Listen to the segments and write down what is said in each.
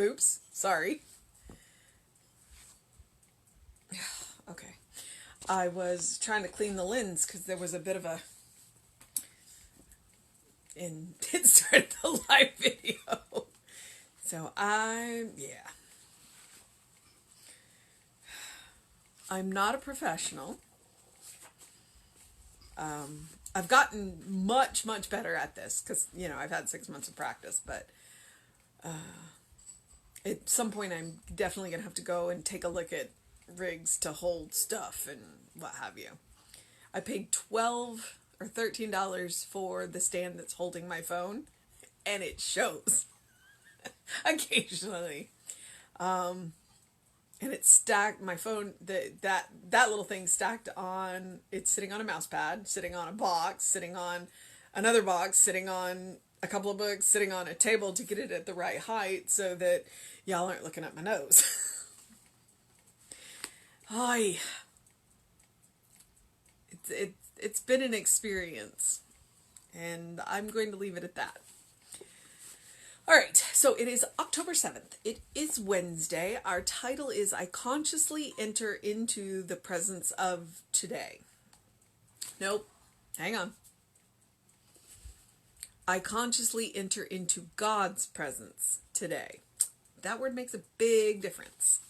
Oops, sorry. Okay. I was trying to clean the lens because there was a bit of a... And it started the live video. So I'm not a professional. I've gotten much, much better at this because, I've had 6 months of practice, but at some point I'm definitely going to have to go and take a look at rigs to hold stuff and what have you. I paid $12 or $13 for the stand that's holding my phone, and it shows occasionally. And it's stacked, my phone, that little thing stacked on, it's sitting on a mouse pad, sitting on a box, sitting on another box, sitting on a couple of books, sitting on a table to get it at the right height so that y'all aren't looking at my nose. Hi. It's been an experience, and I'm going to leave it at that. All right, so it is October 7th. It is Wednesday. Our title is I Consciously Enter into the Presence of Today. Nope, hang on. I consciously enter into God's presence today. That word makes a big difference.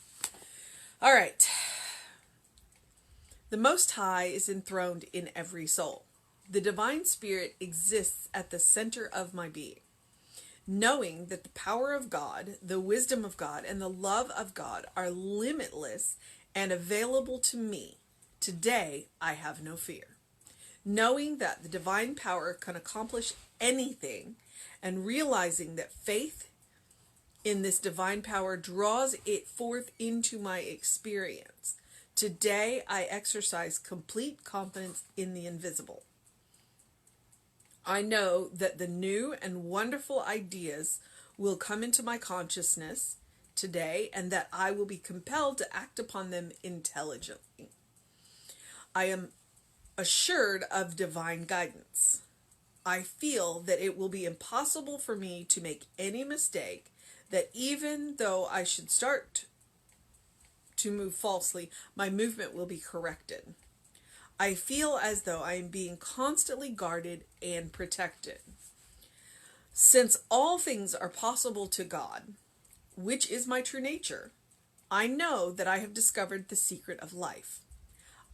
All right. The Most High is enthroned in every soul. The Divine Spirit exists at the center of my being. Knowing that the power of God, the wisdom of God, and the love of God are limitless and available to me, today I have no fear. Knowing that the divine power can accomplish anything, and realizing that faith in this divine power draws it forth into my experience. Today I exercise complete confidence in the invisible. I know that the new and wonderful ideas will come into my consciousness today, and that I will be compelled to act upon them intelligently. I am assured of divine guidance. I feel that it will be impossible for me to make any mistake, that even though I should start to move falsely, my movement will be corrected. I feel as though I am being constantly guarded and protected. Since all things are possible to God, which is my true nature, I know that I have discovered the secret of life.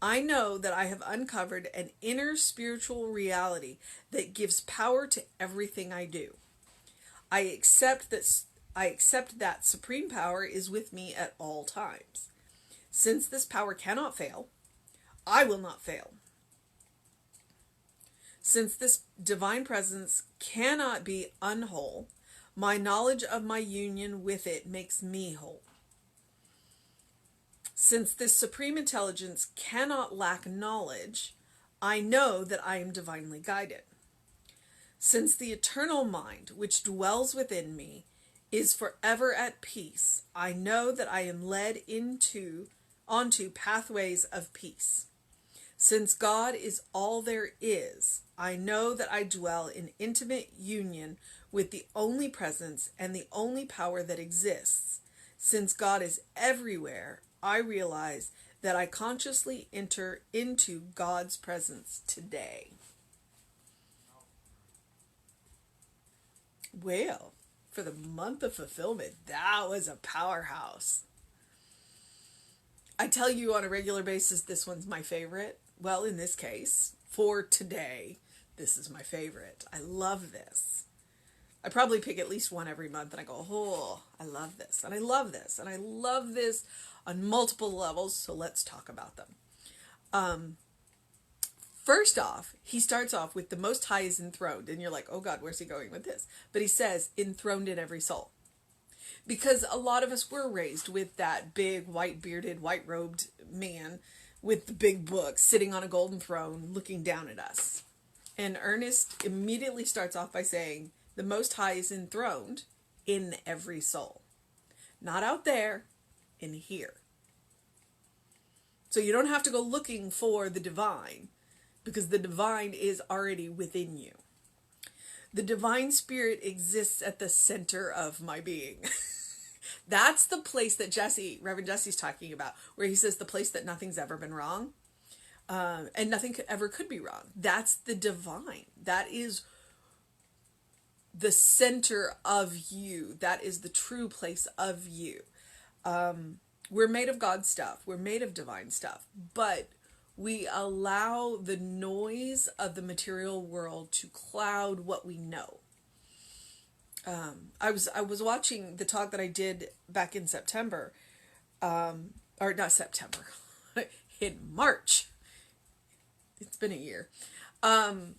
I know that I have uncovered an inner spiritual reality that gives power to everything I do. I accept that supreme power is with me at all times. Since this power cannot fail, I will not fail. Since this divine presence cannot be unwhole, my knowledge of my union with it makes me whole. Since this supreme intelligence cannot lack knowledge, I know that I am divinely guided. Since the eternal mind, which dwells within me, is forever at peace, I know that I am led onto pathways of peace. Since God is all there is, I know that I dwell in intimate union with the only presence and the only power that exists. Since God is everywhere, I realize that I consciously enter into God's presence today. Well, for the month of fulfillment, that was a powerhouse. I tell you on a regular basis, this one's my favorite. Well, in this case, for today, this is my favorite. I love this. I probably pick at least one every month and I go, oh, I love this, and I love this, and I love this on multiple levels, so let's talk about them. First off, he starts off with the Most High is enthroned, and you're like, oh God, where's he going with this? But he says, enthroned in every soul. Because a lot of us were raised with that big, white-bearded, white-robed man with the big book sitting on a golden throne looking down at us. And Ernest immediately starts off by saying, the Most High is enthroned in every soul. Not out there, in here. So you don't have to go looking for the divine, because the divine is already within you. The divine spirit exists at the center of my being. That's the place that Reverend Jesse's talking about, where he says the place that nothing's ever been wrong, and nothing ever could be wrong. That's the divine. That is the center of you. That is the true place of you. We're made of God stuff. We're made of divine stuff. But we allow the noise of the material world to cloud what we know. I was watching the talk that I did back in September, or not September, in March. It's been a year. And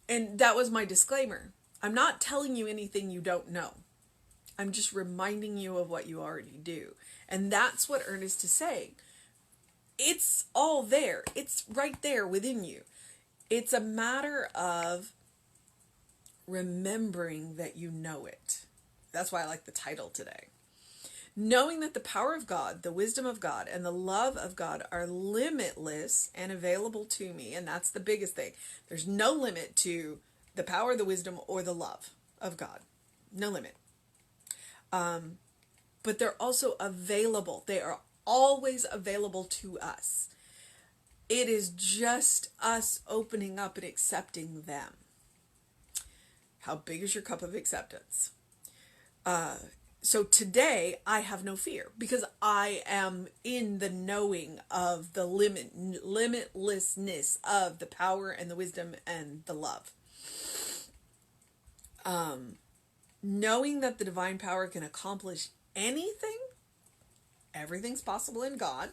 that was my disclaimer. I'm not telling you anything you don't know. I'm just reminding you of what you already do. And that's what Ernest is saying. It's all there. It's right there within you. It's a matter of remembering that you know it. That's why I like the title today. Knowing that the power of God, the wisdom of God, and the love of God are limitless and available to me. And that's the biggest thing. There's no limit to the power, the wisdom, or the love of God. No limit. But they're also available. They are always available to us. It is just us opening up and accepting them. How big is your cup of acceptance? So today I have no fear because I am in the knowing of the limitlessness of the power and the wisdom and the love. Knowing that the divine power can accomplish anything, everything's possible in God,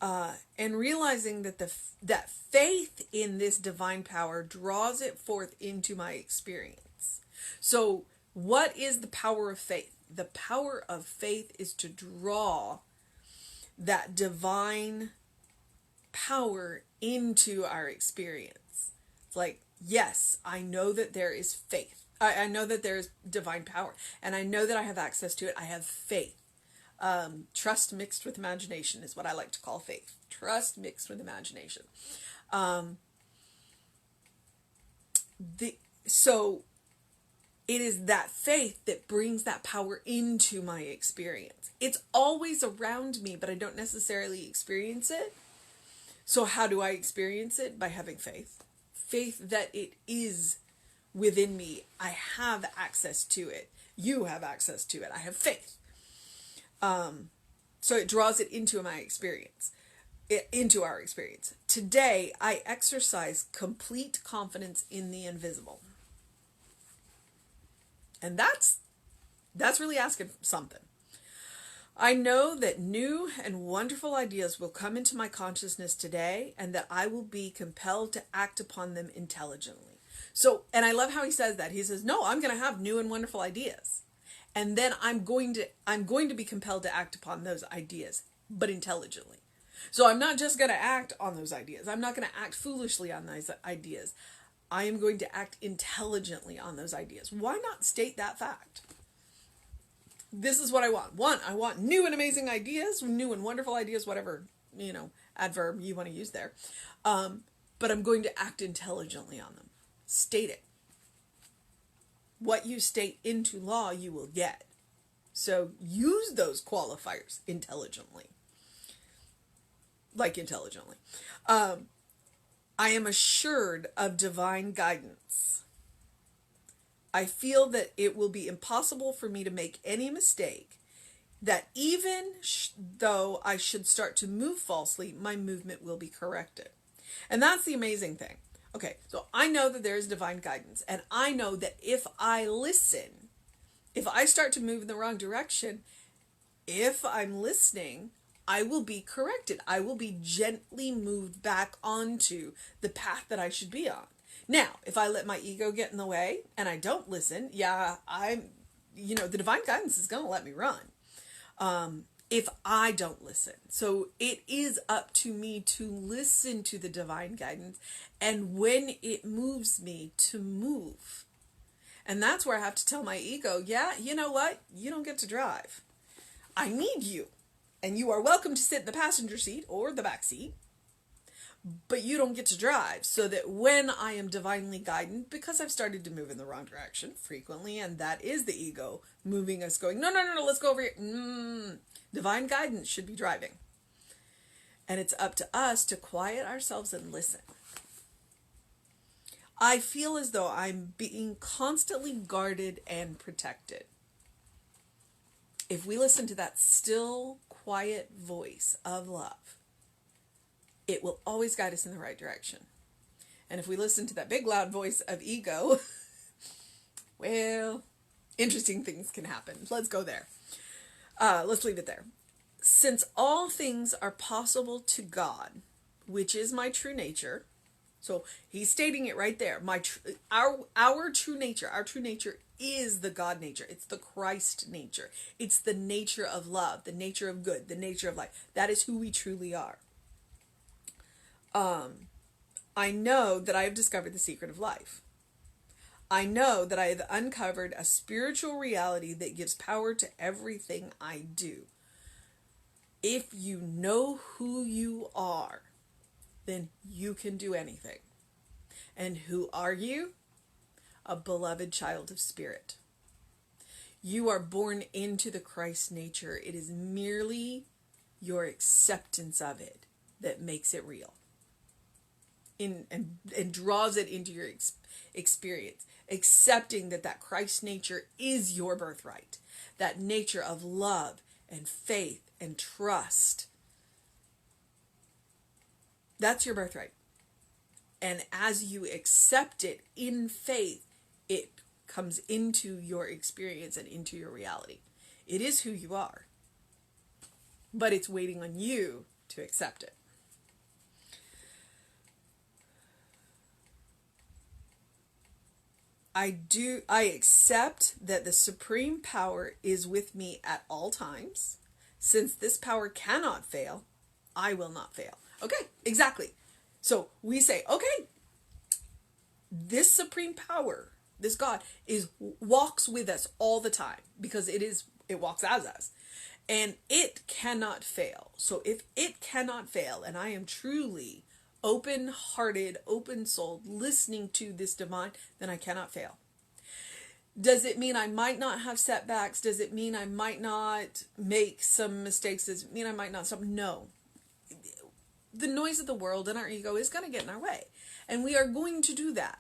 and realizing that that faith in this divine power draws it forth into my experience. So what is the power of faith? The power of faith is to draw that divine power into our experience. It's like, yes, I know that there is faith. I know that there is divine power, and I know that I have access to it. I have faith. Trust mixed with imagination is what I like to call faith. Trust mixed with imagination. So it is that faith that brings that power into my experience. It's always around me, but I don't necessarily experience it. So how do I experience it? By having faith. Faith that it is within me. I have access to it. You have access to it. I have faith. So it draws it into my experience, into our experience. Today, I exercise complete confidence in the invisible. And that's really asking something. I know that new and wonderful ideas will come into my consciousness today, and that I will be compelled to act upon them intelligently. So, and I love how he says that. He says, no, I'm going to have new and wonderful ideas. And then I'm going to be compelled to act upon those ideas, but intelligently. So I'm not just going to act on those ideas. I'm not going to act foolishly on those ideas. I am going to act intelligently on those ideas. Why not state that fact? This is what I want. One, I want new and amazing ideas, new and wonderful ideas, whatever, adverb you want to use there. But I'm going to act intelligently on them. State it. What you state into law, you will get. So use those qualifiers intelligently. Like intelligently. I am assured of divine guidance. I feel that it will be impossible for me to make any mistake, that even though I should start to move falsely, my movement will be corrected. And that's the amazing thing. Okay, so I know that there is divine guidance, and I know that if I listen, if I start to move in the wrong direction, if I'm listening, I will be corrected. I will be gently moved back onto the path that I should be on. Now, if I let my ego get in the way and I don't listen, the divine guidance is going to let me run. If I don't listen. So it is up to me to listen to the divine guidance, and when it moves me, to move. And that's where I have to tell my ego, yeah, you know what? You don't get to drive. I need you. And you are welcome to sit in the passenger seat or the back seat. but you don't get to drive. So that when I am divinely guided, because I've started to move in the wrong direction frequently, and that is the ego moving us, going, no, let's go over here. Divine guidance should be driving. And it's up to us to quiet ourselves and listen. I feel as though I'm being constantly guarded and protected. If we listen to that still, quiet voice of love, it will always guide us in the right direction. And if we listen to that big, loud voice of ego, well, interesting things can happen. Let's go there. Let's leave it there. Since all things are possible to God, which is my true nature, so he's stating it right there. Our true nature is the God nature. It's the Christ nature. It's the nature of love, the nature of good, the nature of life. That is who we truly are. I know that I have discovered the secret of life. I know that I have uncovered a spiritual reality that gives power to everything I do. If you know who you are, then you can do anything. And who are you? A beloved child of spirit. You are born into the Christ nature. It is merely your acceptance of it that makes it real. And draws it into your experience. Accepting that Christ nature is your birthright. That nature of love and faith and trust. That's your birthright. And as you accept it in faith, it comes into your experience and into your reality. It is who you are. But it's waiting on you to accept it. I accept that the supreme power is with me at all times. Since this power cannot fail, I will not fail. Okay, exactly. So we say, okay, this supreme power, this God, walks with us all the time because it walks as us. And it cannot fail. So if it cannot fail, and I am truly open-hearted, open-souled, listening to this divine, then I cannot fail. Does it mean I might not have setbacks? Does it mean I might not make some mistakes? Does it mean I might not stop? No. The noise of the world and our ego is going to get in our way. And we are going to do that.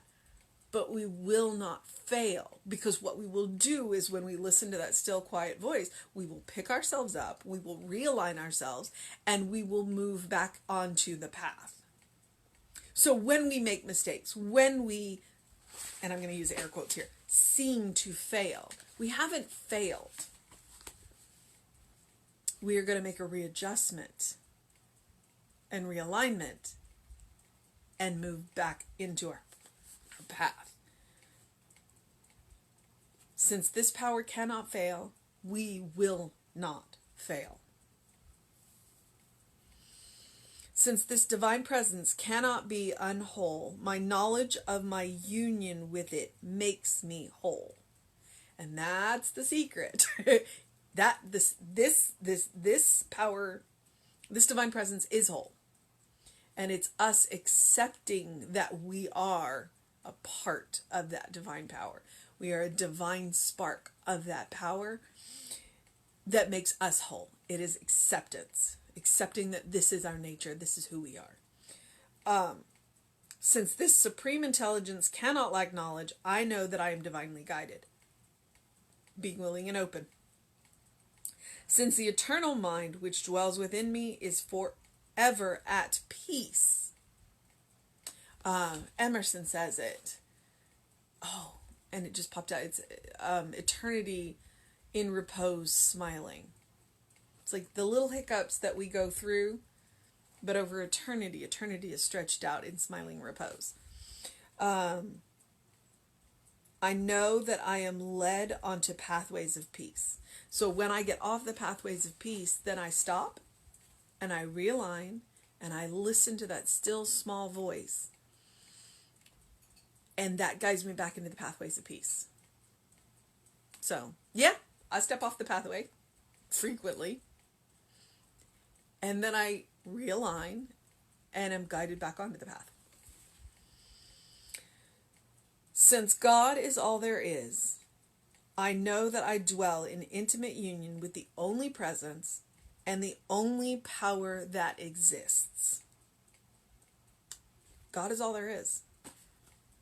But we will not fail, because what we will do is when we listen to that still quiet voice, we will pick ourselves up, we will realign ourselves, and we will move back onto the path. So when we make mistakes, when we, and I'm going to use air quotes here, seem to fail, we haven't failed. We are going to make a readjustment and realignment and move back into our path. Since this power cannot fail, we will not fail. Since this divine presence cannot be unwhole, my knowledge of my union with it makes me whole. And that's the secret. That this power, this divine presence is whole. And it's us accepting that we are a part of that divine power. We are a divine spark of that power that makes us whole. It is acceptance. Accepting that this is our nature. This is who we are. Since this supreme intelligence cannot lack knowledge, I know that I am divinely guided. Being willing and open. Since the eternal mind which dwells within me is forever at peace. Emerson says it. Oh, and it just popped out. It's eternity in repose, smiling. It's like the little hiccups that we go through, but over eternity is stretched out in smiling repose. I know that I am led onto pathways of peace. So when I get off the pathways of peace, then I stop and I realign and I listen to that still small voice. And that guides me back into the pathways of peace. So, yeah, I step off the pathway frequently. And then I realign and am guided back onto the path. Since God is all there is, I know that I dwell in intimate union with the only presence and the only power that exists. God is all there is.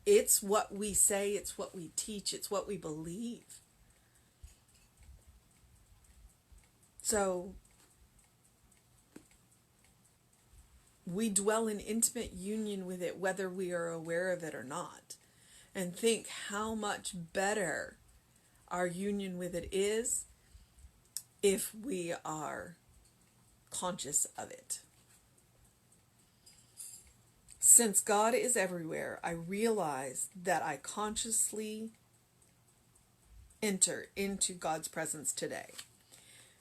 It's what we say, it's what we teach, it's what we believe. So, we dwell in intimate union with it whether we are aware of it or not. And think how much better our union with it is if we are conscious of it. Since God is everywhere, I realize that I consciously enter into God's presence today.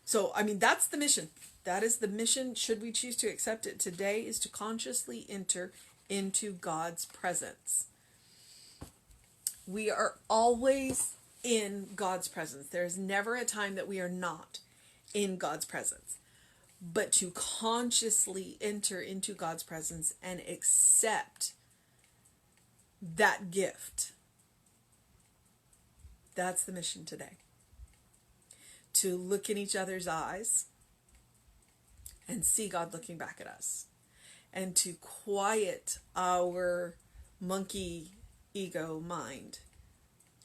So, that's the mission. That is the mission, should we choose to accept it today, is to consciously enter into God's presence. We are always in God's presence. There is never a time that we are not in God's presence. But to consciously enter into God's presence and accept that gift, that's the mission today. To look in each other's eyes and see God looking back at us. And to quiet our monkey ego mind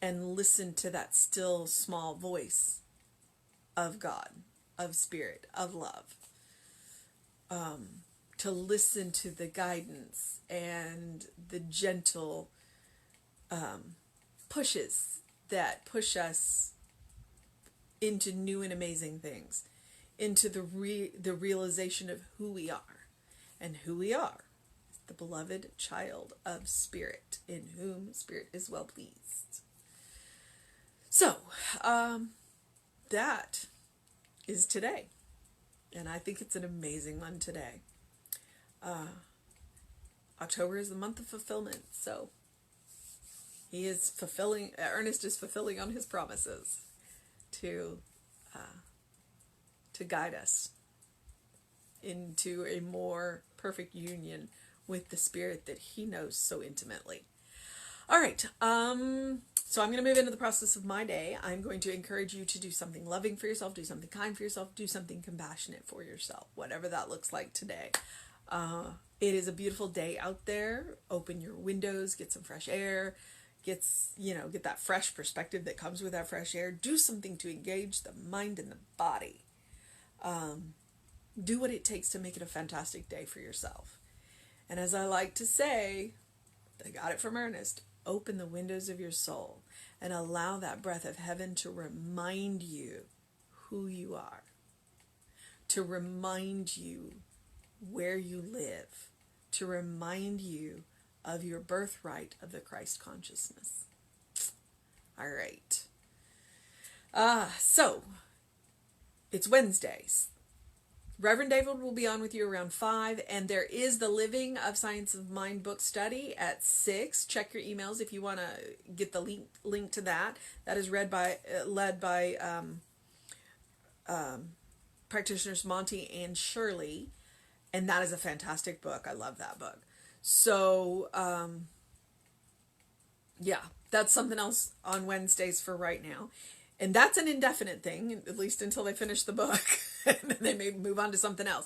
and listen to that still small voice of God, of spirit, of love. To listen to the guidance and the gentle pushes that push us into new and amazing things, into the realization of who we are. And who we are is the beloved child of Spirit, in whom Spirit is well pleased. So, that is today. And I think it's an amazing one today. October is the month of fulfillment, so Ernest is fulfilling on his promises to guide us into a more perfect union with the Spirit that he knows so intimately. All right, so I'm going to move into the process of my day. I'm going to encourage you to do something loving for yourself, do something kind for yourself, do something compassionate for yourself, whatever that looks like today. It is a beautiful day out there. Open your windows, get some fresh air, get that fresh perspective that comes with that fresh air. Do something to engage the mind and the body. Do what it takes to make it a fantastic day for yourself. And as I like to say, I got it from Ernest, open the windows of your soul and allow that breath of heaven to remind you who you are, to remind you where you live, to remind you of your birthright of the Christ consciousness. All right. So, it's Wednesdays. Reverend David will be on with you around 5, and there is the Living of Science of Mind book study at 6. Check your emails if you want to get the link to that. That is led by practitioners Monty and Shirley, and that is a fantastic book. I love that book. So, yeah, that's something else on Wednesdays for right now. And that's an indefinite thing, at least until they finish the book. And then they may move on to something else.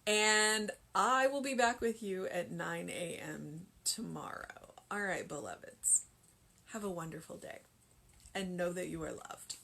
And I will be back with you at 9 a.m. tomorrow. All right, beloveds. Have a wonderful day. And know that you are loved.